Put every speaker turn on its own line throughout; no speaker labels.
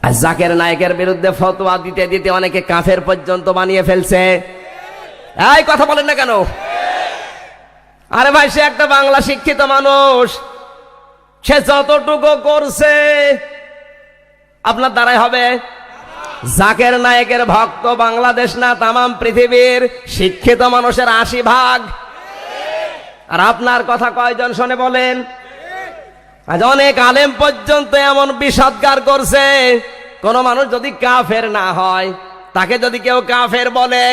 আর জাকের নায়েকের বিরুদ্ধে ফতোয়া দিতে দিতে অনেকে কাফের পর্যন্ত বানিয়ে ফেলছে। এই কথা বলেন না কেন? আরে ভাই, সে একটা বাংলা শিক্ষিত মানুষ, সে যতটুকু করছে আপনার দ্বারাই হবে? জাকের নায়েকের ভক্ত বাংলাদেশ না তামাম পৃথিবীর শিক্ষিত মানুষের 80%। আর আপনার কথা কয়জন শোনে বলেন? আজ অনেক আলেম পর্যন্ত এমন বিষাদগার করছে, কোন মানুষ যদি কাফের না হয়, তাকে যদি কেউ কাফের বলে,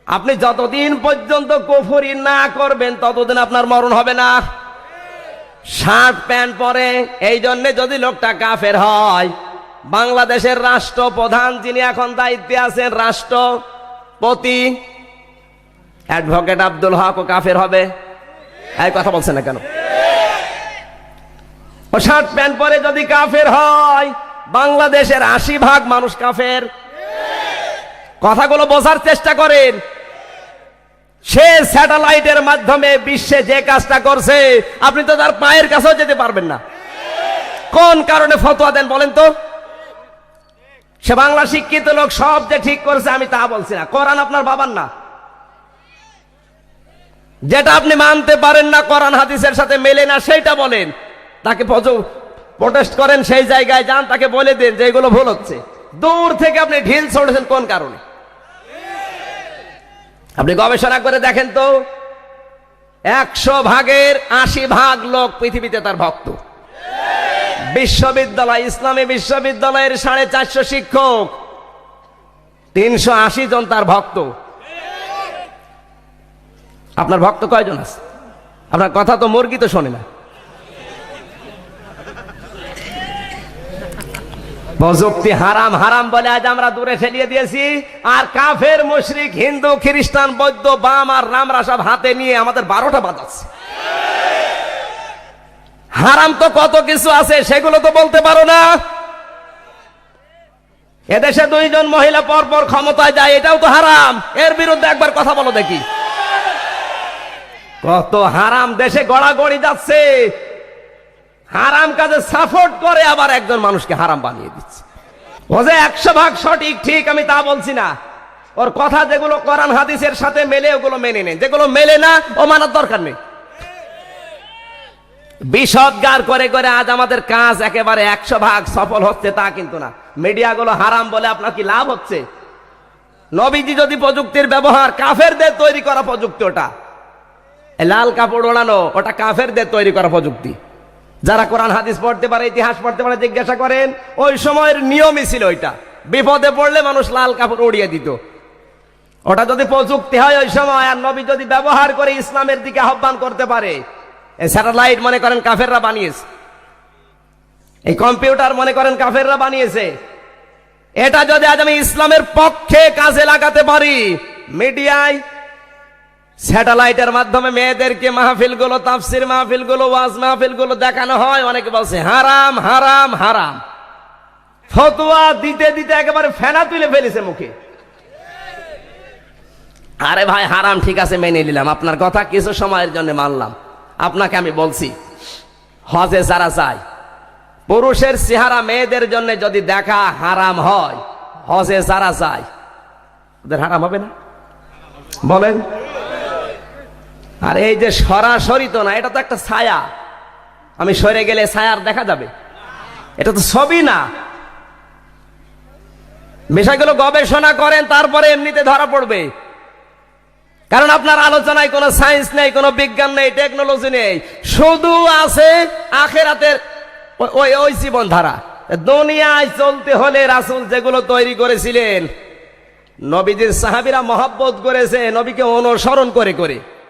আপনি যতদিন পর্যন্ত কুফরি না করবেন ততদিন আপনার মরণ হবে না। শার্ট প্যান্ট পরে এই জন্য যদি লোকটা কাফের হয়, বাংলাদেশের রাষ্ট্রপ্রধান যিনি এখন দায়িত্বে আছেন, রাষ্ট্রপতি অ্যাডভোকেট আব্দুল হক, ও কাফের হবে? এই কথা বলছেন না কেন? ও শার্ট প্যান্ট পরে যদি কাফের হয়, বাংলাদেশের 80% মানুষ কাফের। কথাগুলো বোঝার চেষ্টা করেন। সে স্যাটেলাইটের মাধ্যমে বিশ্বে যে কাজটা করছে, আপনি তো তার পায়ের কাছেও যেতে পারবেন না। কোন কারণে ফতোয়া দেন বলেন তো? সে বাংলা শিক্ষিত লোক, সব যে ঠিক করেছে আমি তা বলছি না। কোরআন আপনার বাবার না। যেটা আপনি মানতে পারেন না, কোরআন হাদিসের সাথে মেলে না, সেইটা বলেন। তাকে প্রোটেস্ট করেন, সেই জায়গায় যান, তাকে বলে দেন যে এগুলো ভুল হচ্ছে। দূর থেকে আপনি ঢিল ছড়েছেন কোন কারণে? আপনি গবেষণা করে দেখেন তো, 100%-এর 80% লোক পৃথিবীতে তার ভক্ত। বিশ্ববিদ্যালয়, ইসলামী বিশ্ববিদ্যালয়ের 450 শিক্ষক, 380 জন তার ভক্ত। আপনার ভক্ত কয়জন আছে? আপনার কথা তো মুরগি তো শোনে না। প্রযুক্তি হারাম হারাম বলে আজ আমরা দূরে ঠেলিয়ে দিয়েছি, আর কাফের, মুশরিক, হিন্দু, খ্রিস্টান, বৌদ্ধ, বাম আর রামরা সব হাতে নিয়ে আমাদের 12টা বাজাচ্ছে। হারাম তো কত কিছু আছে, সেগুলো তো বলতে পারো না। এদেশে 2 জন মহিলা পরপর ক্ষমতায় যায়, এটাও তো হারাম। এর বিরুদ্ধে একবার কথা বলো দেখি। কত হারাম দেশে গড়াগড়ি যাচ্ছে। হারাম কাজে সাপোর্ট করে আবার একজন মানুষকে হারাম বানিয়ে দিচ্ছে। ও যে 100% সঠিক, ঠিক আমি তা বলছি না। ওর কথা যেগুলো কোরআন হাদিসের সাথে মেলে, ওগুলো মেনে নেন। যেগুলো মেলে না, ও মানার দরকার নেই। বিষদগার করে করে আজ আমাদের কাজ একেবারে 100% সফল হচ্ছে তা কিন্তু না। মিডিয়াগুলো হারাম বলে আপনার কি লাভ হচ্ছে? নবীজি যদি প্রযুক্তির ব্যবহার, কাফেরদের তৈরি করা প্রযুক্তি, ওটা লাল কাপড় ওড়ানো, ওটা কাফেরদের তৈরি করা প্রযুক্তি। যারা কোরআন হাদিস পড়তে পারে, ইতিহাস পড়তে পারে, জিজ্ঞাসা করেন, ওই সময়ের নিয়মই ছিল ওইটা। বিপদে পড়লে মানুষ লাল কাপড় উড়িয়ে দিত। ওটা যদি প্রযুক্তি হয় ওই সময়, আর নবী যদি ব্যবহার করে ইসলামের দিকে আহ্বান করতে পারে, এই স্যাটেলাইট মনে করেন কাফেররা বানিয়েছে, এই কম্পিউটার মনে করেন কাফেররা বানিয়েছে, এটা যদি আজ আমি ইসলামের পক্ষে কাজে লাগাতে পারি, মিডিয়ায় স্যাটেলাইটের মাধ্যমে মেয়েদেরকে মাহফিলগুলো, তাফসির মাহফিলগুলো, ওয়াজ মাহফিলগুলো দেখানো হয়, অনেকে বলছে হারাম হারাম হারাম। ফতোয়া দিতে দিতে একেবারে ফেনা তুলে ফেলেছে মুখে। আরে ভাই, হারাম ঠিক আছে, মেনে নিলাম আপনার কথা, কিছু সময়ের জন্য মানলাম। আপনাকে আমি বলছি, হজে যারা যায়, পুরুষের চেহারা মেয়েদের জন্য যদি দেখা হারাম হয়, হজে যারা যায় ওদের হারাম হবে না? বলেন। আর এই যে সরাসরি তো না, এটা তো একটা ছায়া। আমি সরে গেলে ছায়ার দেখা যাবে? এটা তো ছবি না। বিষয়গুলো গবেষণা করেন, তারপরে এমনিতে ধরা পড়বে। কারণ আপনার আলোচনায় কোনো সায়েন্স নেই, কোনো বিজ্ঞান নেই, টেকনোলজি নেই, শুধু আছে আখেরাতের ওই জীবনধারা। দুনিয়ায় চলতে হলে রাসূল যেগুলো তৈরি করেছিলেন, নবীজির সাহাবীরা মহব্বত করেছে নবীকে অনুসরণ করে করে।